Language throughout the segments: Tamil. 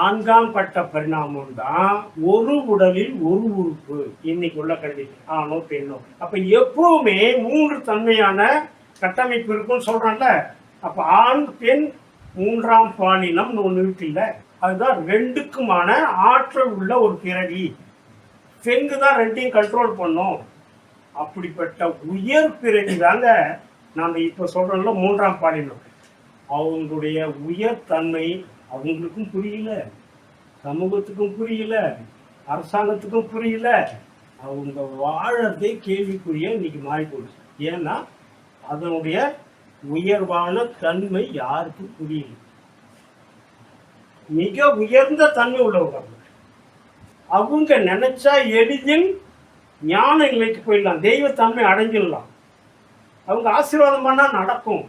நான்காம் கட்ட பரிணாமம் தான் ஒரு உடலில் ஒரு உறுப்பு. இன்னைக்கு உள்ள கண்டிஷன் ஆணோ பெண்ணோ. அப்ப எப்பவுமே 3 தன்மையான கட்டமைப்பு இருக்குன்னு சொல்றான்ல. அப்ப ஆண் பெண் 3ஆம் பாலினம் ஒன்று இருக்குல்ல, அதுதான் 2க்குமான ஆற்றல் உள்ள ஒரு பிறவி. பெண்ணு தான் 2ஐயும் கண்ட்ரோல் பண்ணும். அப்படிப்பட்ட உயர் பிறவி தாங்க நாம இப்ப சொல்றோம்ல 3ஆம் பாலினம். அவங்களுடைய உயர் தன்மை அவங்களுக்கும் புரியல, சமூகத்துக்கும் புரியல, அரசாங்கத்துக்கும் புரியல. அவங்க வாழறதே கேள்விக்குரிய இன்னைக்கு மாறி போச்சு. ஏன்னா அதனுடைய உயர்வான தன்மை யாருக்கும் புரியல. மிக உயர்ந்த தன்மை உள்ளவங்க அவங்க நினைச்சா எளிதில் ஞான நிலைக்கு போயிடலாம், தெய்வத்தன்மை அடைஞ்சிடலாம். அவங்க ஆசீர்வாதம் பண்ணா நடக்கும்.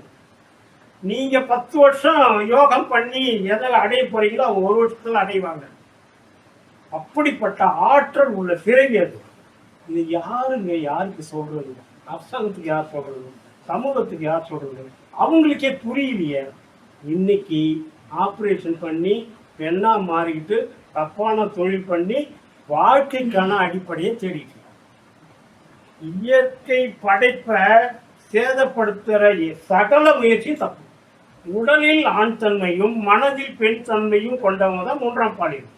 நீங்க 10 வருஷம் யோகம் பண்ணி எதை அடைய போறீங்களோ அவங்க 1 வருஷத்துல அடைவாங்க. அப்படிப்பட்ட ஆற்றல் உள்ள பிறவி அது. இது யாருக்கு சொல்றது? அரசாங்கத்துக்கு யார் சொல்றது? சமூகத்துக்கு யார் சொல்றது? அவங்களுக்கே புரியலையே. இன்னைக்கு ஆப்ரேஷன் பண்ணி பெண்ணா மாறிக்கிட்டு தப்பான தொழில் பண்ணி வாழ்க்கைக்கான அடிப்படையை தேடிட்டு இயற்கை படைப்பை சேதப்படுத்துற சகல முயற்சியும் தப்பு. உடலில் ஆண் தன்மையும் மனதில் பெண் தன்மையும் கொண்டவங்க தான் 3ஆம் பாலினம்.